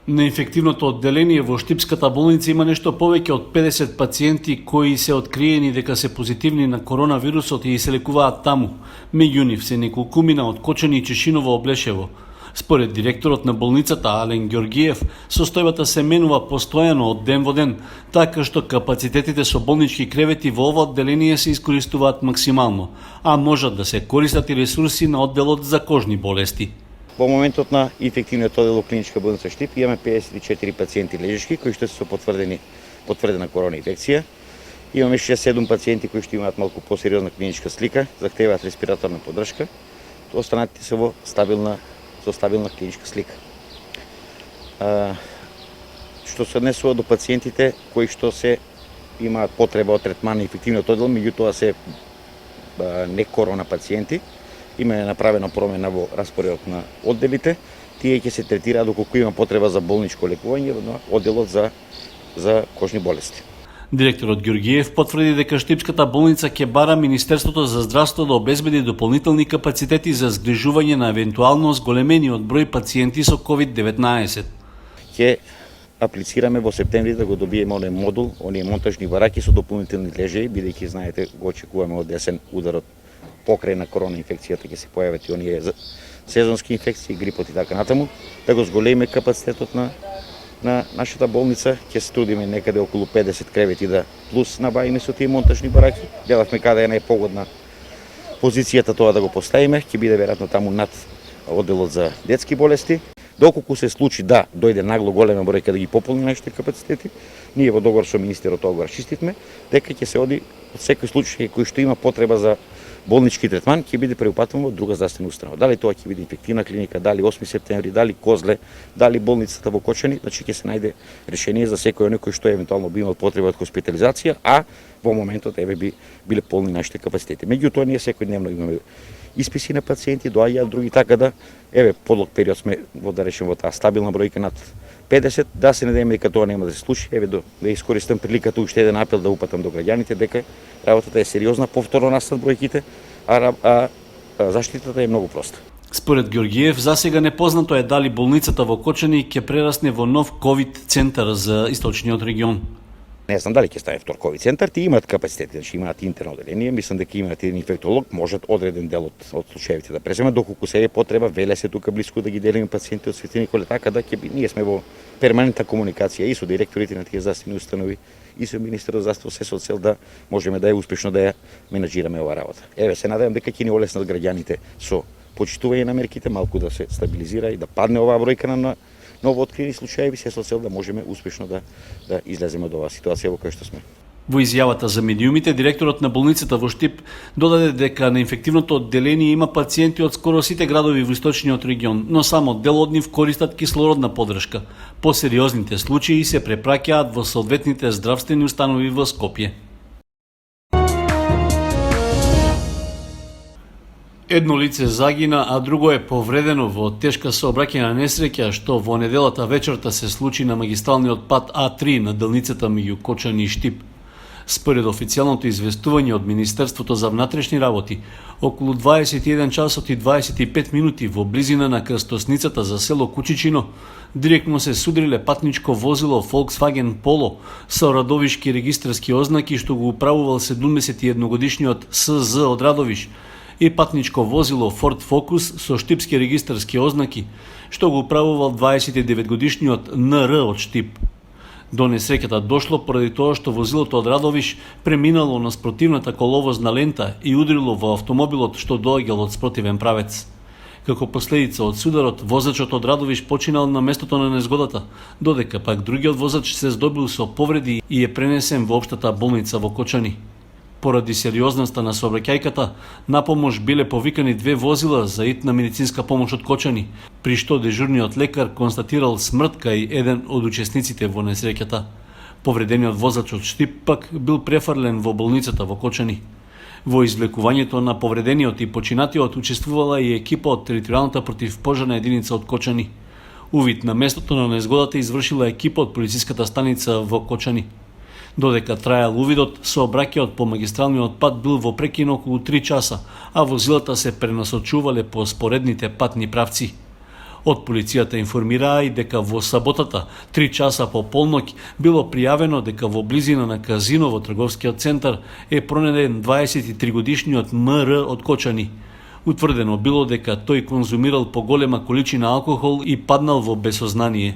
На инфективното одделение во Штипската болница има нешто повеќе од 50 пациенти кои се откриени дека се позитивни на коронавирусот и се лекуваат таму. Меѓу нив се неколкумина од Кочани и Чешиново Облешево. Според директорот на болницата Ален Ѓоргиев, состојбата се менува постојано од ден во ден, така што капацитетите со болнички кревети во ова одделение се искористуваат максимално, а можат да се користат и ресурси на одделот за кожни болести. Во моментот на инфективниот оддел во клиничка болница Штип имаме 54 пациенти лежешки кои што се со потврдена корона инфекција. Имаме 6-7 пациенти кои што имаат малку посериозна клиничка слика, захтеваат респираторна поддршка. Останатите се во стабилна клиничка слика. Што се однесува до пациентите кои што се имаат потреба од третман на инфективниот оддел, меѓутоа се не корона пациенти, има направена промена во распоредот на одделите, тие ќе се третираат доколку има потреба за болничко лекување на одделот за кожни болести. Директорот Ѓоргиев потврди дека Штипската болница ќе бара Министерството за здравство да обезбеди дополнителни капацитети за згрижување на евентуално зголемениот број пациенти со COVID-19. Ќе аплицираме во септември да го добиеме оној модул, оние монтажни бараки со дополнителни лежеи, бидејќи знаете го очекуваме од десен ударот покрај на корона инфекцијата ќе се појават и оние сезонски инфекции, грипот и така натаму, да го зголеме капацитетот на нашата болница. Ќе се трудиме некаде околу 50 кревети да плюс набавиме со тие монтажни бараки. Гледавме каде е најпогодна позицијата тоа да го поставиме, ќе биде веројатно таму над одделот за детски болести. Доколку се случи да дојде нагло голема бројка да ги пополни нашите капацитети, ние во договор со министерот тоа го расчистивме, дека ќе се оди од секој случај кој што има потреба за болнички третман ќе биде преупатуван во друга здравствена установа. Дали тоа ќе биде инфективна клиника, дали 8 септември, дали Козле, дали болницата во Кочани, значи ќе се најде решение за секој оној кој што евентуално би имал потреба од хоспитализација, а во моментот би биле полни нашите капацитети. Меѓутоа ние секојдневно имаме исписи на пациенти, доаѓаат други, така да подлог период сме во таа стабилна бројка над 50, да се надеваме дека тоа нема да се случи. Да искористам приликата уште еден апел да упатам до граѓаните дека работата е сериозна, повторно растат бројките, а заштитата е многу проста. Според Ѓоргиев, засега непознато е дали болницата во Кочани ќе прерасне во нов ковид центар за источниот регион. Не знам дали ќе стане втор ковид центар, ти имаат капацитети, значи имаат интерно одделение, мислам дека имаат еден инфектолог, можат одреден дел од случаевите да преземат, доколку се е потреба, веле се тука блиску да ги делиме пациенти од Свети Николе, така да ние сме во перманентна комуникација и со директорите на тие здравствени установи и со министерот за здравство, се со цел да можеме да успешно да ја менаџираме оваа работа. Се надевам дека ќе ни олеснат граѓаните со почитување на мерките, малку да се стабилизира и да падне оваа бројка на новооткрити случаи, се со цел да можеме успешно да излеземе од оваа ситуација во која што сме. Во изјавата за медиумите, директорот на болницата во Штип додаде дека на инфективното одделение има пациенти од скоро сите градови во источниот регион, но само дел од нив користат кислородна поддршка. Посериозните случаи се препраќаат во соодветните здравствени установи во Скопје. Едно лице загина, а друго е повредено во тешка сообраќајна несреќа што во неделата вечерта се случи на магистралниот пат А3 на делницата меѓу Кочани и Штип. Според официјалното известување од Министерството за внатрешни работи, околу 21 часот и 25 минути во близина на крстосницата за село Кучичино, директно се судриле патничко возило Volkswagen Polo со радовишки регистарски ознаки што го управувал 71-годишниот СЗ од Радовиш, и патничко возило Ford Focus со штипски регистарски ознаки, што го управувал 29-годишниот НР од Штип. До несреќата дошло поради тоа што возилото од Радовиш преминало на спротивната коловозна лента и удрило во автомобилот што доаѓал од спротивен правец. Како последица од сударот, возачот од Радовиш починал на местото на незгодата, додека пак другиот возач се здобил со повреди и е пренесен во општата болница во Кочани. Поради сериозноста на сообраќајката, на помош биле повикани 2 возила за итна медицинска помош од Кочани, при што дежурниот лекар констатирал смрт кај еден од учесниците во несреќата. Повредениот возач од Штип пак бил префрлен во болницата во Кочани. Во извлекувањето на повредениот и починатиот учествувала и екипа од територијалната противпожарна единица од Кочани. Увид на местото на незгодата извршила екипа од полициската станица во Кочани. Додека траел увидот, сообраќајот по магистралниот пат бил во прекин околу 3 часа, а возилата се пренасочувале по споредните патни правци. Од полицијата информираа и дека во саботата, 3 часа по полноќ, било пријавено дека во близина на казино во трговскиот центар е пронеден 23-годишниот МР од Кочани. Утврдено било дека тој конзумирал поголема количина алкохол и паднал во безсознание.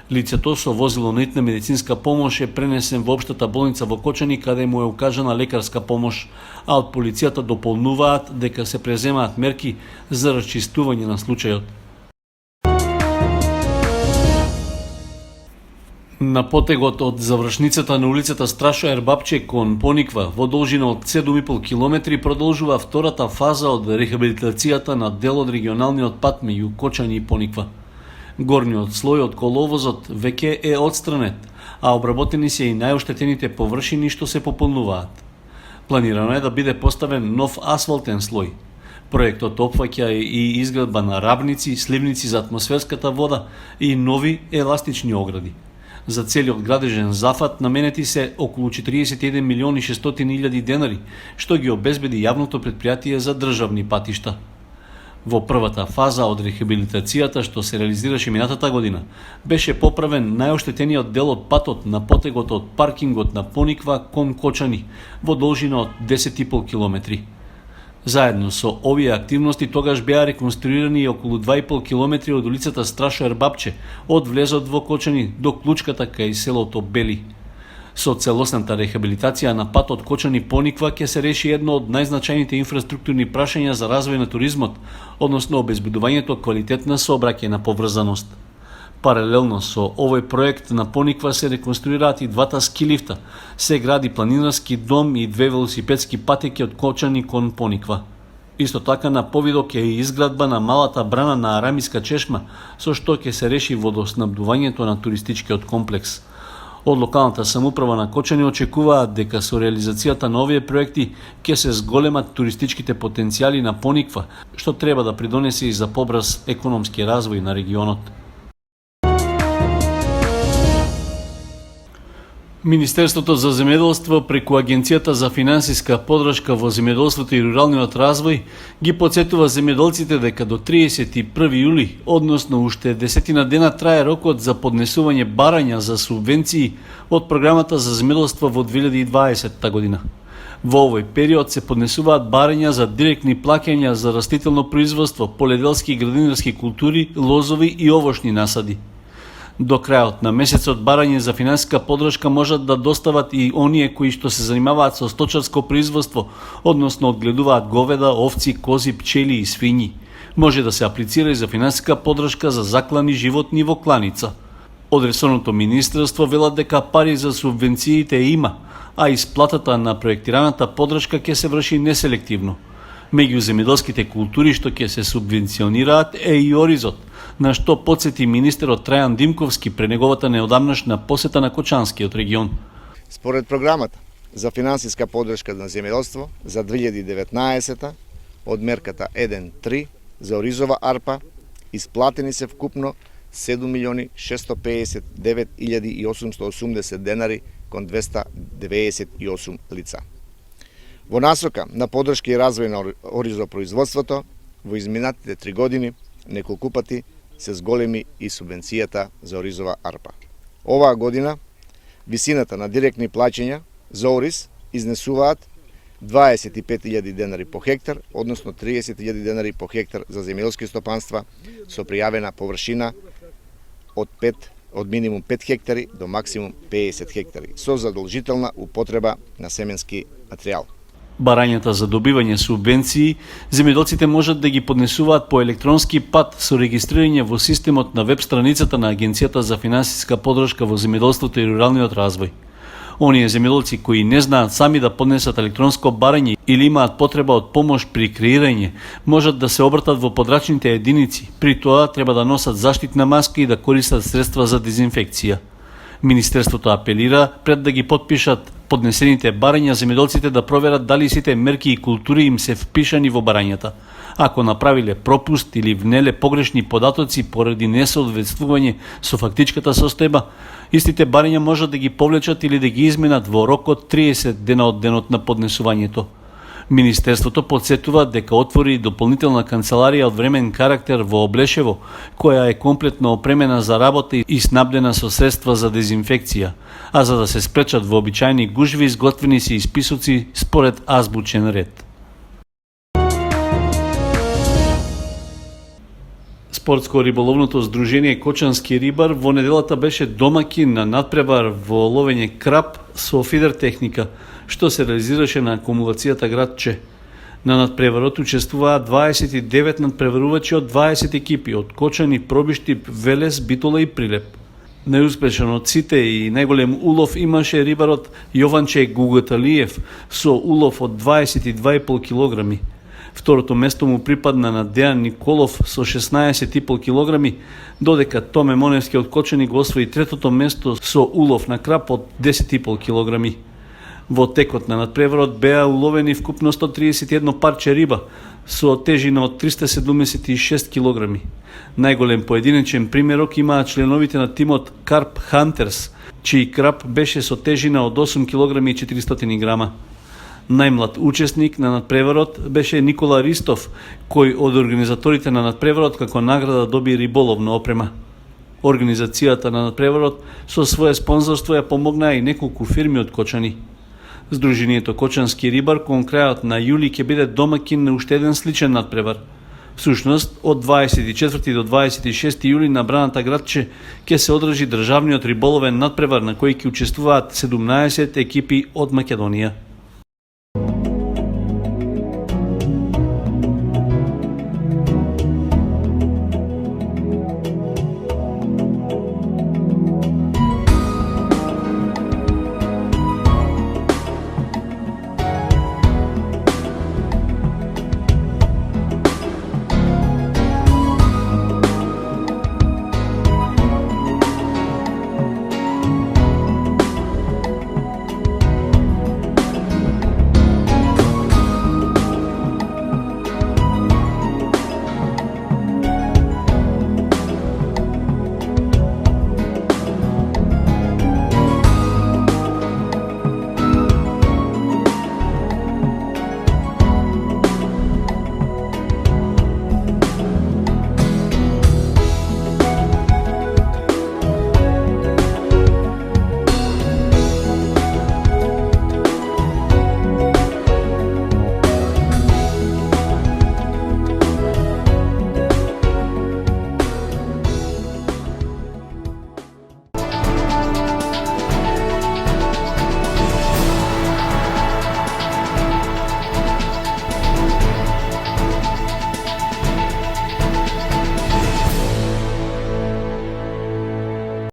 Лицето со возило на итна медицинска помош е пренесен во општата болница во Кочани, каде му е укажана лекарска помош, а од полицијата дополнуваат дека се преземаат мерки за расчистување на случајот. На потегот од завршницата на улицата Страшо Ербапче кон Пониква во должина од 7,5 километри продолжува втората фаза од рехабилитацијата на дел од регионалниот пат меѓу Кочани и Пониква. Горниот слој од коловозот веќе е отстранет, а обработени се и најоштетените површини што се пополнуваат. Планирано е да биде поставен нов асфалтен слој. Проектот опфаќа и изградба на рабници, сливници за атмосферската вода и нови еластични огради. За целиот градежен зафат наменети се околу 41 милиони 600 илјади денари, што ги обезбеди јавното претпријатие за државни патишта. Во првата фаза од рехабилитацијата што се реализираше минатата година, беше поправен најоштетениот дел од патот на потегот од паркингот на Пониква кон Кочани во должина од 10,5 километри. Заедно со овие активности тогаш беа реконструирани и околу 2,5 километри од улицата Страшо Ербапче, од влезот во Кочани до клучката кај селото Бели. Со целосната рехабилитација на патот Кочани Пониква ќе се реши едно од најзначајните инфраструктурни прашања за развој на туризмот, односно обезбедувањето квалитетна сообраќајна поврзаност. Паралелно со овој проект на Пониква се реконструираат и двата ски лифта, се гради планинарски дом и 2 велосипедски патеки од Кочани кон Пониква. Исто така на повидок е и изградба на малата брана на Арамиска чешма, со што ќе се реши водоснабдувањето на туристичкиот комплекс. Од локалната самоуправа на Кочани очекуваат дека со реализацијата на овие проекти ќе се зголемат туристичките потенцијали на Пониква, што треба да придонесе и за побрз економски развој на регионот. Министерството за земјоделство преку Агенцијата за финансиска поддршка во земјоделството и руралниот развој ги потсетува земјоделците дека до 31 јули, односно уште 10 дена трае рокот за поднесување барања за субвенции од програмата за земјоделство во 2020 година. Во овој период се поднесуваат барања за директни плаќања за растително производство, поледелски и градинарски култури, лозови и овошни насади. До крајот на месецот барање за финансиска поддршка можат да достават и оние кои што се занимаваат со сточарско производство, односно одгледуваат говеда, овци, кози, пчели и свињи. Може да се аплицира и за финансиска поддршка за заклани животни во кланица. Од ресорното министерство велат дека пари за субвенциите има, а исплатата на проектираната поддршка ќе се врши неселективно. Меѓу земјоделските култури што ќе се субвенционираат е и оризот, на што подсети министерот Трајан Димковски пред неговата неодамнашна посета на Кочанскиот регион. Според програмата за финансиска поддршка на земјоделство за 2019 од мерката 1.3 за оризова арпа исплатени се вкупно 7.659.880 денари кон 298 лица. Во насока на поддршка и развој на оризопроизводството, во изминатите 3 години неколку пати се зголеми и субвенцијата за оризова арпа. Оваа година висината на директни плаќања за ориз изнесуваат 25.000 денари по хектар, односно 30.000 денари по хектар за земјоделски стопанства со пријавена површина од минимум 5 хектари до максимум 50 хектари, со задолжителна употреба на семенски материјал. Барањата за добивање субвенции, земјоделците можат да ги поднесуваат по електронски пат со регистрирање во системот на веб страницата на Агенцијата за финансиска поддршка во земјоделството и руралниот развој. Оние земјоделци кои не знаат сами да поднесат електронско барање или имаат потреба од помош при креирање, можат да се обратат во подрачните единици. При тоа треба да носат заштитна маска и да користат средства за дезинфекција. Министерството апелира пред да ги потпишат поднесените барања земјоделците да проверат дали сите мерки и култури им се впишани во барањата. Ако направиле пропуст или внеле погрешни податоци поради несоодветствување со фактичката состојба, истите барања можат да ги повлечат или да ги изменат во рок од 30 дена од денот на поднесувањето. Министерството подсетува дека отвори дополнителна канцеларија од времен карактер во Облешево, која е комплетно опремена за работа и снабдена со средства за дезинфекција, а за да се спречат вообичаени гужви, изготвени се исписоци според азбучен ред. Спортско-риболовното здружение Кочански рибар во неделата беше домаќин на надпревар во ловење краб со фидер техника, што се реализираше на акумулацијата Градче. На надпреварот учествуваа 29 надпреварувачи од 20 екипи од Кочани, Пробиштип, Велес, Битола и Прилеп. Најуспешен од сите и најголем улов имаше рибарот Јованче Гугаталиев со улов од 22,5 килограми. Второто место му припадна на Дејан Николов со 16,5 килограми, додека Томе Моневски од Кочани го освои третото место со улов на краб од 10,5 килограми. Во текот на надпреварот беа уловени вкупно 131 парче риба со тежина од 376 килограми. Најголем поединечен примерок имаа членовите на тимот Карп Хантерс, чиј краб беше со тежина од 8 килограми и 400 грама. Најмлад учесник на надпреварот беше Никола Ристов, кој од организаторите на надпреварот како награда доби риболовна опрема. Организацијата на надпреварот со свое спонзорство ја помогнаа и неколку фирми од Кочани. Здруженијето Кочански рибар кон крајот на јули ќе биде домаќин на уште еден сличен надпревар. Всушност, од 24 до 26 јули на браната Градче ќе се одржи државниот риболовен надпревар на кој ќе учествуваат 17 екипи од Македонија.